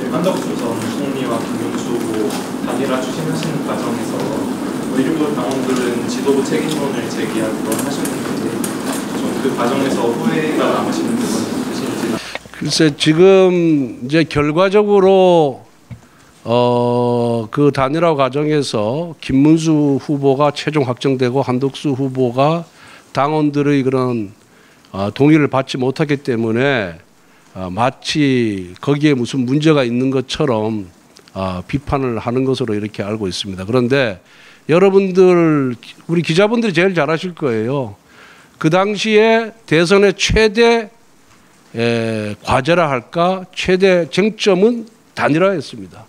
한덕수 전 총리와 김문수 후보 단일화 추진하시는 과정에서 일부 당원들은 지도부 책임론을 제기하기도 하셨는데 좀 그 과정에서 후회가 남으시는 부분이 있으신지. 글쎄 지금 이제 결과적으로 그 단일화 과정에서 김문수 후보가 최종 확정되고 한덕수 후보가 당원들의 그런 동의를 받지 못하기 때문에 마치 거기에 무슨 문제가 있는 것처럼 비판을 하는 것으로 이렇게 알고 있습니다. 그런데 여러분들 우리 기자분들이 제일 잘 아실 거예요. 그 당시에 대선의 최대 과제라 할까 최대 쟁점은 단일화였습니다.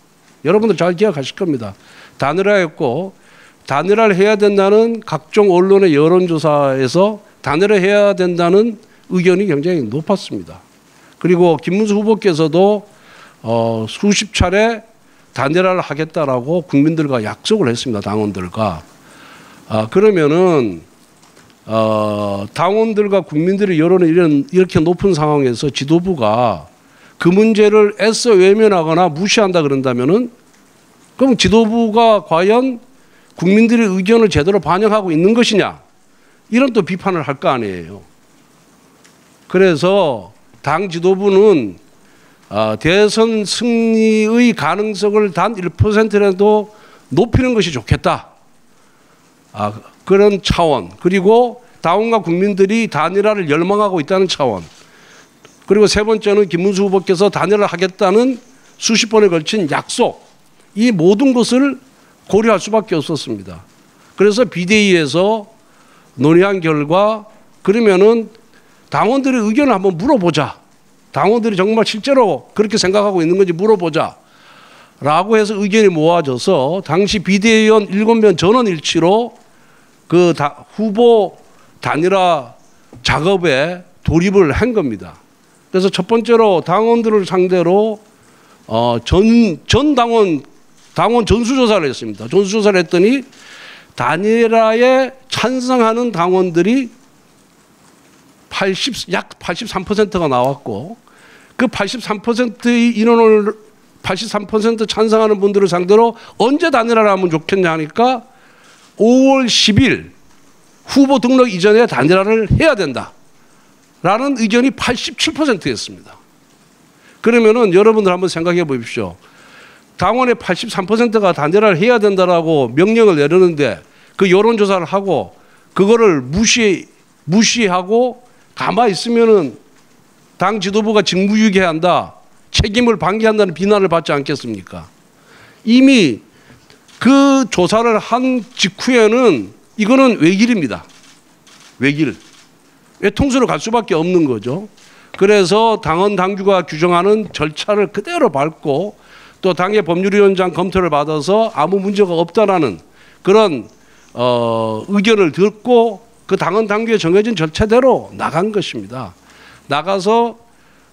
여러분들 잘 기억하실 겁니다. 단일화였고 단일화를 해야 된다는 각종 언론의 여론조사에서 단일화를 해야 된다는 의견이 굉장히 높았습니다. 그리고 김문수 후보께서도 수십 차례 단일화를 하겠다라고 국민들과 약속을 했습니다. 당원들과. 그러면은 당원들과 국민들의 여론이 이렇게 높은 상황에서 지도부가 그 문제를 애써 외면하거나 무시한다 그런다면은 그럼 지도부가 과연 국민들의 의견을 제대로 반영하고 있는 것이냐 이런 또 비판을 할 거 아니에요. 그래서 당 지도부는 대선 승리의 가능성을 단 1%라도 높이는 것이 좋겠다. 그런 차원, 그리고 당원과 국민들이 단일화를 열망하고 있다는 차원, 그리고 세 번째는 김문수 후보께서 단일화를 하겠다는 수십 번에 걸친 약속, 이 모든 것을 고려할 수밖에 없었습니다. 그래서 비대위에서 논의한 결과 그러면은 당원들의 의견을 한번 물어보자. 당원들이 정말 실제로 그렇게 생각하고 있는 건지 물어보자. 라고 해서 의견이 모아져서 당시 비대위원 7명 전원 일치로 그 후보 단일화 작업에 돌입을 한 겁니다. 그래서 첫 번째로 당원들을 상대로 전 당원 전수조사를 했습니다. 전수조사를 했더니 단일화에 찬성하는 당원들이 약 83%가 나왔고 그 83%의 인원을 83% 찬성하는 분들을 상대로 언제 단일화를 하면 좋겠냐 하니까 5월 10일 후보 등록 이전에 단일화를 해야 된다라는 의견이 87%였습니다. 그러면은 여러분들 한번 생각해 보십시오. 당원의 83%가 단일화를 해야 된다라고 명령을 내렸는데 그 여론조사를 하고 그거를 무시하고 가만히 있으면은 당 지도부가 직무유기한다, 책임을 방기한다는 비난을 받지 않겠습니까? 이미 그 조사를 한 직후에는 이거는 외길입니다. 외길. 외통수로 갈 수밖에 없는 거죠. 그래서 당원 당규가 규정하는 절차를 그대로 밟고 또 당의 법률위원장 검토를 받아서 아무 문제가 없다라는 그런 의견을 듣고 그 당원 당규에 정해진 절차대로 나간 것입니다. 나가서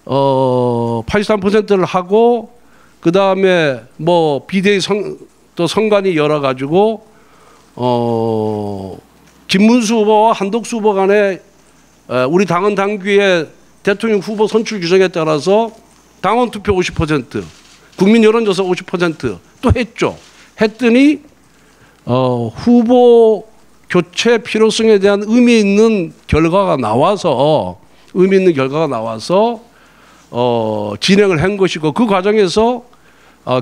83%를 하고 그 다음에 뭐 비대위 또 선관위 열어가지고 김문수 후보와 한덕수 후보 간에 우리 당원 당규의 대통령 후보 선출 규정에 따라서 당원 투표 50%, 국민 여론조사 50%또 했죠. 했더니 후보 교체 필요성에 대한 의미 있는 결과가 나와서 진행을 한 것이고 그 과정에서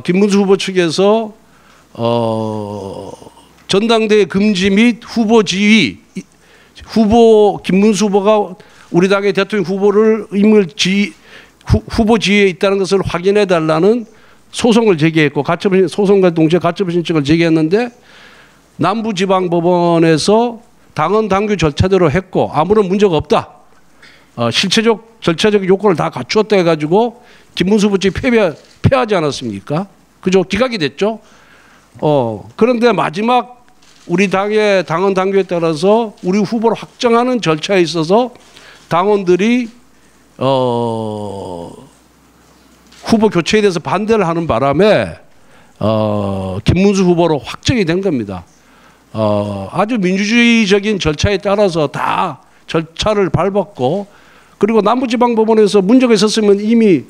김문수 후보 측에서 전당대회 금지 및 후보 지위, 김문수 후보가 우리 당의 대통령 후보를 후보 지위에 있다는 것을 확인해 달라는 소송을 제기했고 소송과 동시에 가처분 신청을 제기했는데 남부지방법원에서 당원 당규 절차대로 했고 아무런 문제가 없다. 실체적 절차적 요건을 다 갖추었다 해가지고 김문수 후보 측이 패하지 않았습니까? 그죠? 기각이 됐죠. 그런데 마지막 우리 당의 당원 당규에 따라서 우리 후보를 확정하는 절차에 있어서 당원들이 후보 교체에 대해서 반대를 하는 바람에 김문수 후보로 확정이 된 겁니다. 아주 민주주의적인 절차에 따라서 다 절차를 밟았고 그리고 남부지방법원에서 문제가 있었으면 이미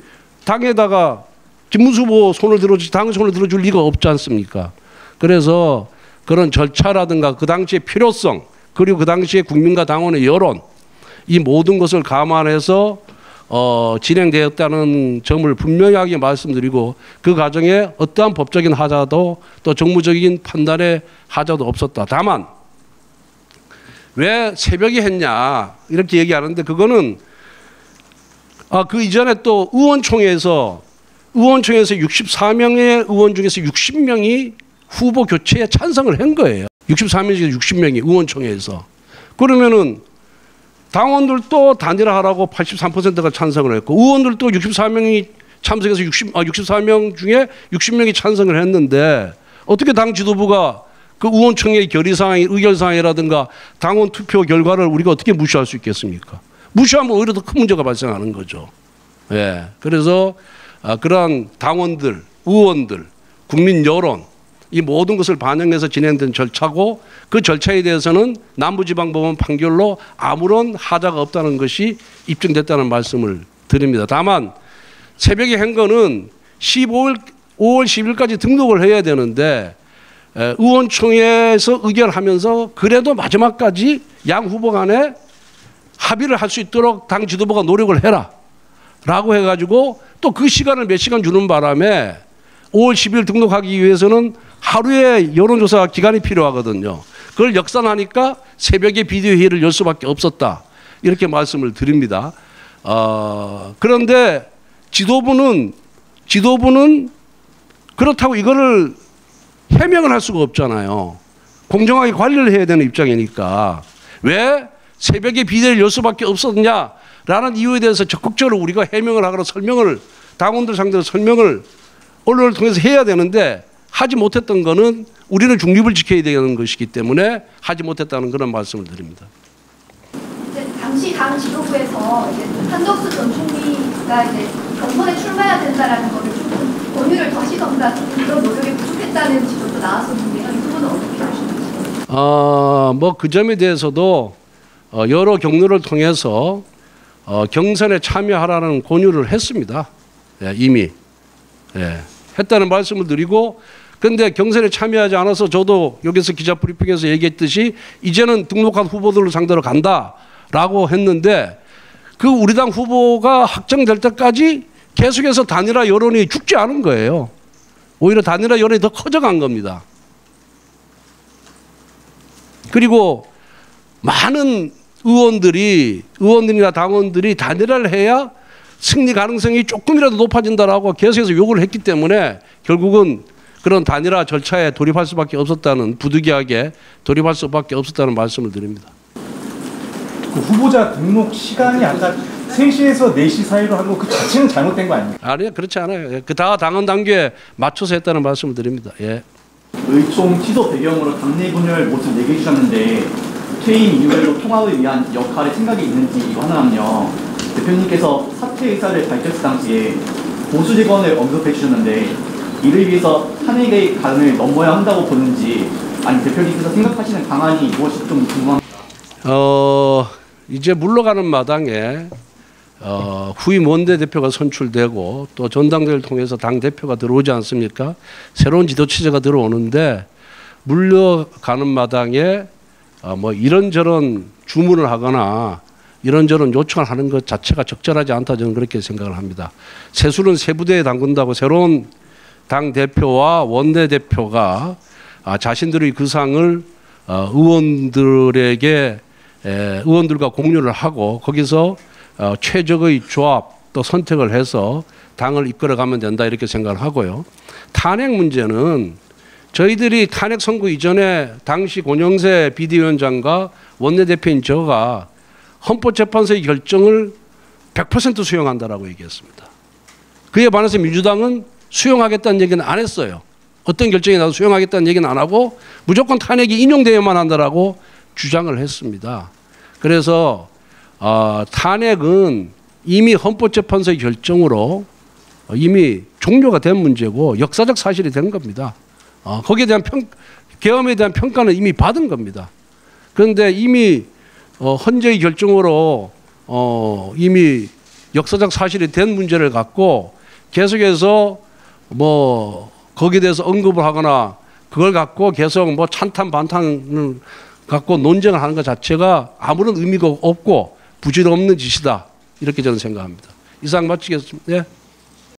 당에다가 김문수 후보 손을 들어주지 당 손을 들어줄 리가 없지 않습니까? 그래서 그런 절차라든가 그 당시의 필요성 그리고 그 당시의 국민과 당원의 여론 이 모든 것을 감안해서 진행되었다는 점을 분명하게 말씀드리고 그 과정에 어떠한 법적인 하자도 또 정무적인 판단의 하자도 없었다. 다만 왜 새벽에 했냐 이렇게 얘기하는데 그거는 그 이전에 또 의원총회에서 64명의 의원 중에서 60명이 후보 교체에 찬성을 한 거예요. 63명 중에 60명이 의원총회에서. 그러면은 당원들도 단일화하라고 83%가 찬성을 했고 의원들도 64명이 참석해서 64명 중에 60명이 찬성을 했는데 어떻게 당 지도부가 그 의원총회의 결의사항, 의결사항이라든가 당원 투표 결과를 우리가 어떻게 무시할 수 있겠습니까? 무시하면 오히려 더 큰 문제가 발생하는 거죠. 예. 그래서 그러한 당원들, 의원들, 국민 여론 이 모든 것을 반영해서 진행된 절차고 그 절차에 대해서는 남부지방법원 판결로 아무런 하자가 없다는 것이 입증됐다는 말씀을 드립니다. 다만 새벽에 한 거는 5월 10일까지 등록을 해야 되는데 의원총회에서 의결하면서 그래도 마지막까지 양 후보 간에 합의를 할 수 있도록 당 지도부가 노력을 해라 라고 해가지고 또 그 시간을 몇 시간 주는 바람에 5월 10일 등록하기 위해서는 하루의 여론조사 기간이 필요하거든요. 그걸 역산하니까 새벽에 비디오 회의를 열 수밖에 없었다. 이렇게 말씀을 드립니다. 그런데 지도부는 그렇다고 이거를 해명을 할 수가 없잖아요. 공정하게 관리를 해야 되는 입장이니까. 왜 새벽에 비대를 열 수밖에 없었냐라는 이유에 대해서 적극적으로 우리가 해명을 하거나 설명을 당원들 상대로 설명을 언론을 통해서 해야 되는데 하지 못했던 거는 우리는 중립을 지켜야 되는 것이기 때문에 하지 못했다는 그런 말씀을 드립니다. 이제 당시 당 지도부에서 이제 한덕수 전 총리가 이제 경선에 출마해야 된다라는 거를 좀 권유를 더시던가 이런 노력이 부족했다는 지적도 나왔었는데요. 이 부분은 어떻게 보시는지? 뭐 그 점에 대해서도 여러 경로를 통해서 경선에 참여하라는 권유를 했습니다. 예, 이미 했다는 말씀을 드리고 그런데 경선에 참여하지 않아서 저도 여기서 기자 브리핑에서 얘기했듯이 이제는 등록한 후보들을 상대로 간다라고 했는데 그 우리 당 후보가 확정될 때까지 계속해서 단일화 여론이 죽지 않은 거예요. 오히려 단일화 여론이 더 커져간 겁니다. 그리고 많은 의원들이나 당원들이 단일화를 해야 승리 가능성이 조금이라도 높아진다라고 계속해서 요구를 했기 때문에 결국은 그런 단일화 절차에 돌입할 수밖에 없었다는 부득이하게 돌입할 수밖에 없었다는 말씀을 드립니다. 그 후보자 등록 시간이 아까 3시에서 4시 사이로 한 거 그 자체는 잘못된 거 아닙니까? 아니요, 그렇지 않아요. 그 다 당헌 단계에 맞춰서 했다는 말씀을 드립니다. 예. 의총 취소 배경으로 당내 분열 모습 얘기해 주셨는데 퇴임 이후에도 통합을 위한 역할에 생각이 있는지 이거 하나랑요. 대표님께서 사퇴 의사를 밝혔을 당시에 보수 재건을 언급해 주셨는데 이를 위해서 탄핵의 간을 넘어야 한다고 보는지 아니 대표님께서 생각하시는 방안이 무엇인지 좀 궁금합니다. 이제 물러가는 마당에 후임 원내대표가 선출되고 또 전당대회를 통해서 당대표가 들어오지 않습니까? 새로운 지도체제가 들어오는데 물러가는 마당에 뭐 이런저런 주문을 하거나 이런저런 요청을 하는 것 자체가 적절하지 않다 저는 그렇게 생각을 합니다. 세술은 세 부대에 담근다고 새로운 당대표와 원내대표가 자신들의 그 상을 의원들과 공유를 하고 거기서 최적의 조합 또 선택을 해서 당을 이끌어가면 된다 이렇게 생각을 하고요. 탄핵 문제는 저희들이 탄핵 선고 이전에 당시 권영세 비대위원장과 원내대표인 저가 헌법재판소의 결정을 100% 수용한다라고 얘기했습니다. 그에 반해서 민주당은 수용하겠다는 얘기는 안 했어요. 어떤 결정이 나도 수용하겠다는 얘기는 안 하고 무조건 탄핵이 인용되어야만 한다라고 주장을 했습니다. 그래서 탄핵은 이미 헌법재판소의 결정으로 이미 종료가 된 문제고 역사적 사실이 된 겁니다. 거기에 대한 계엄에 대한 평가는 이미 받은 겁니다. 그런데 이미 헌재의 결정으로 이미 역사적 사실이 된 문제를 갖고 계속해서 뭐 거기에 대해서 언급을 하거나 그걸 갖고 계속 뭐 찬탄 반탄을 갖고 논쟁을 하는 것 자체가 아무런 의미가 없고 부질없는 짓이다. 이렇게 저는 생각합니다. 이상 마치겠습니다. 예.